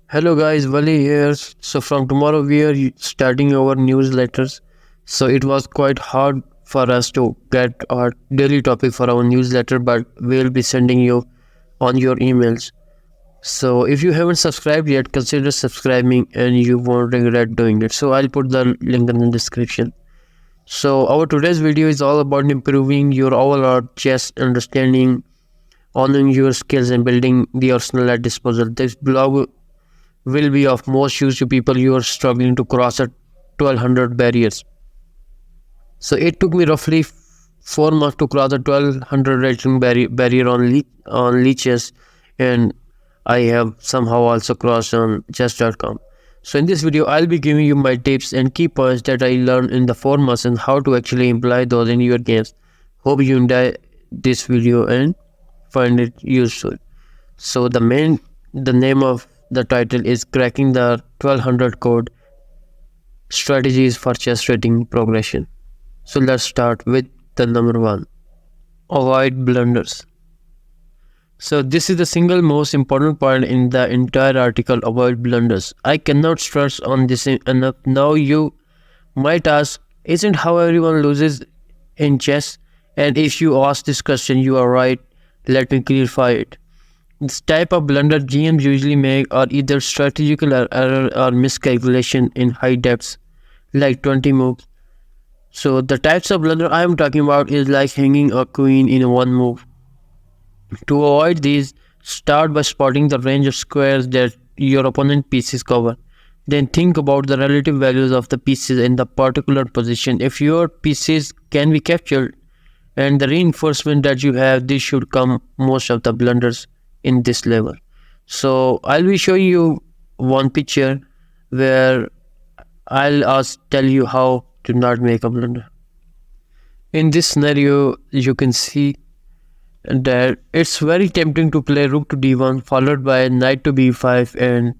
Hello guys, Wali here. So from tomorrow we are starting our newsletters. So it was quite hard for us to get our daily topic for our newsletter, but we'll be sending you on your emails. So if you haven't subscribed yet, consider subscribing and you won't regret doing it. So I'll put the link in the description. So our today's video is all about improving your overall chess understanding, honoring your skills and building the arsenal at disposal. This blog will be of most use to people you are struggling to cross a 1200 barriers. So it took me roughly 4 months to cross the 1200 rating barrier on leeches, and I have somehow also crossed on chess.com. So in this video, I'll be giving you my tips and key points that I learned in the 4 months and how to actually imply those in your games. Hope you enjoy this video and find it useful. So the name of the title is Cracking the 1200 Code Strategies for Chess Rating Progression. So let's start with the number one. Avoid blunders. So this is the single most important point in the entire article. Avoid blunders. I cannot stress on this enough. Now you might ask, isn't how everyone loses in chess? And if you ask this question, you are right. Let me clarify it. This type of blunder GMs usually make are either strategical error or miscalculation in high depths, like 20 moves. So the types of blunder I am talking about is like hanging a queen in one move. To avoid these, start by spotting the range of squares that your opponent pieces cover. Then think about the relative values of the pieces in the particular position. If your pieces can be captured and the reinforcement that you have, this should come most of the blunders in this level. So I'll be showing you one picture where tell you how to not make a blunder. In this scenario, you can see that it's very tempting to play rook to d1 followed by knight to b5 and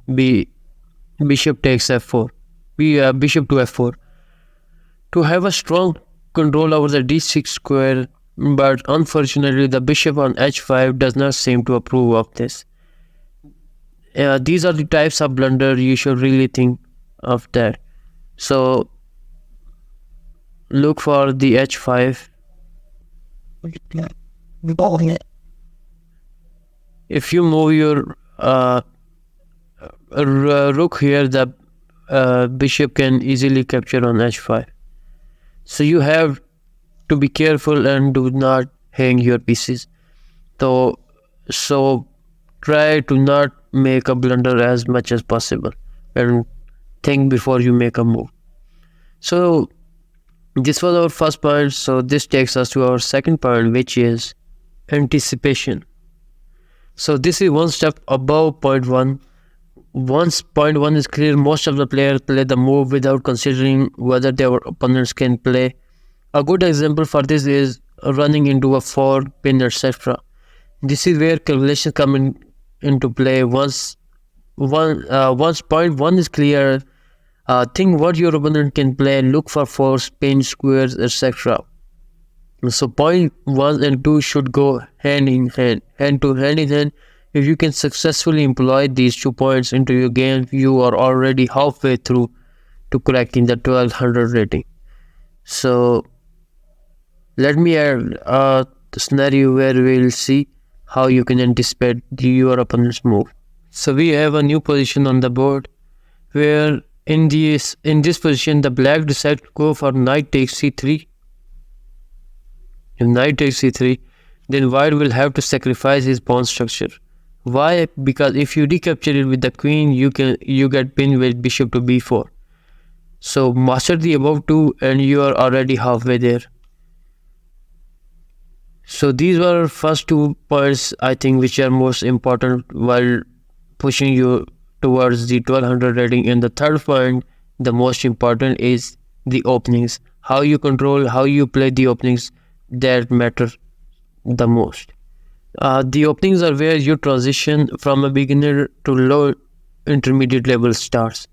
bishop takes f4, bishop to f4 to have a strong control over the d6 square, but unfortunately the bishop on h5 does not seem to approve of this. These are the types of blunder you should really think of that. So look for the h5. If you move your rook here, the bishop can easily capture on h5. So you have to be careful and do not hang your pieces. So try to not make a blunder as much as possible and think before you make a move. So this was our first point. So this takes us to our second point, which is anticipation. So this is one step above point one. Once point one is clear, most of the players play the move without considering whether their opponents can play. A good example for this is running into a 4-pin, etc. This is where calculations come into play. Once point one is clear, think what your opponent can play, look for force, pin, squares, etc. So point 1 and 2 should go hand in hand, hand to hand in hand. If you can successfully employ these 2 points into your game, you are already halfway through to cracking the 1200 rating. So let me add a scenario where we will see how you can anticipate your opponent's move. So we have a new position on the board where in this position the black decides to go for knight takes c3. If knight takes c3, then white will have to sacrifice his pawn structure. Why? Because if you recapture it with the queen, you get pinned with bishop to b4. So master the above two and you are already halfway there. So these were first 2 points I think which are most important while pushing you towards the 1200 rating. And the third point, the most important, is the openings. How you control, how you play the openings, that matter the most. The openings are where you transition from a beginner to low intermediate level starts.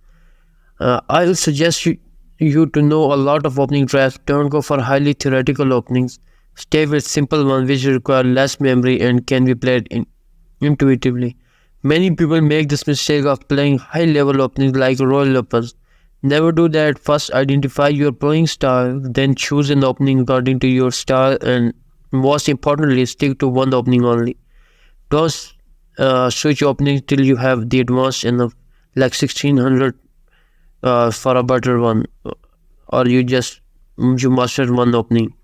I will suggest you to know a lot of opening traps. Don't go for highly theoretical openings. Stay with simple ones which require less memory and can be played intuitively. Many people make this mistake of playing high level openings like royal opens. Never do that. First identify your playing style, then choose an opening according to your style, and most importantly stick to one opening only. Don't switch openings till you have the advanced enough, like 1600 for a better one, or you mastered one opening.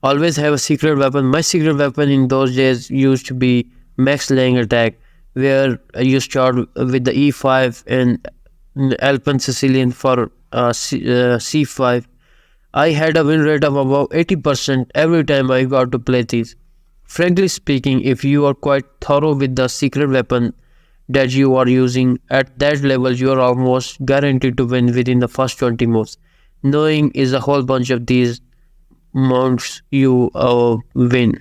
Always have a secret weapon. My secret weapon in those days used to be max laying attack, where you start with the E5 and Alpen Sicilian for C5. I had a win rate of about 80% every time I got to play these. Frankly speaking, if you are quite thorough with the secret weapon that you are using at that level, you are almost guaranteed to win within the first 20 moves. Knowing is a whole bunch of these mounts you win.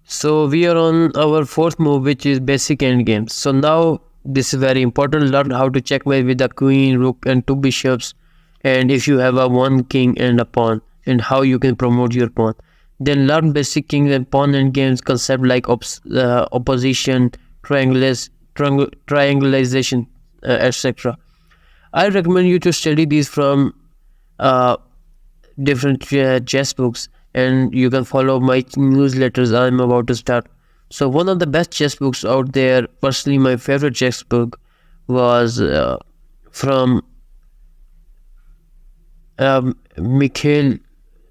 So we are on our fourth move, which is basic endgames. So now this is very important. Learn how to checkmate with the queen, rook, and two bishops, and if you have a one king and a pawn, and how you can promote your pawn. Then learn basic king and pawn endgames concept like opposition, triangulation, etc. I recommend you to study these from uh, different chess books, and you can follow my newsletters I'm about to start. So one of the best chess books out there, personally my favorite chess book, was from Mikhail.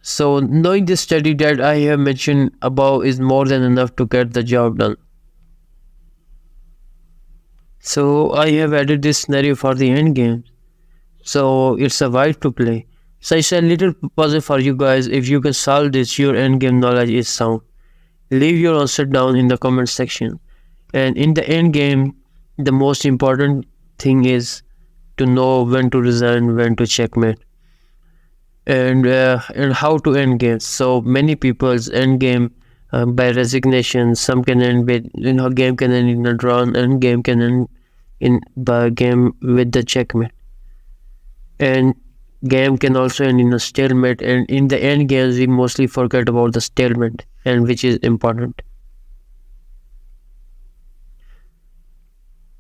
So knowing this study that I have mentioned above is more than enough to get the job done. So I have added this scenario for the end game, so it's a vibe to play. So it's a little puzzle for you guys. If you can solve this, your end game knowledge is sound. Leave your answer down in the comment section. And in the end game, the most important thing is to know when to resign, when to checkmate, and how to end games. So many people's end game by resignation. Some can end with game can end in a draw, and game can end in by game with the checkmate, and game can also end in a stalemate. And in the end games, we mostly forget about the stalemate, and which is important.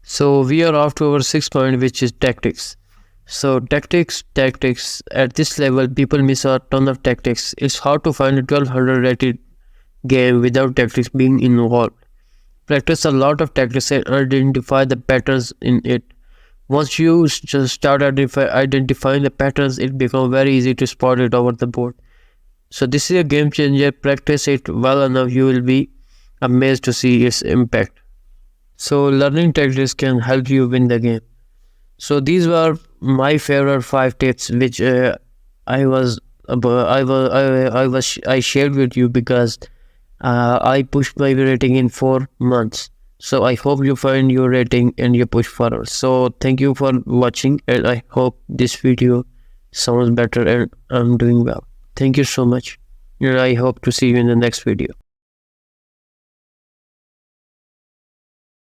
So we are off to our sixth point, which is tactics. So tactics. At this level, people miss a ton of tactics. It's hard to find a 1200 rated game without tactics being involved. Practice a lot of tactics and identify the patterns in it. Once you just start identifying the patterns, it becomes very easy to spot it over the board. So this is a game changer. Practice it well enough, you will be amazed to see its impact. So learning tactics can help you win the game. So these were my favorite five tips, which I shared with you because I pushed my rating in 4 months. So I hope you find your rating and you push forward. So thank you for watching, and I hope this video sounds better and I'm doing well. Thank you so much, and I hope to see you in the next video.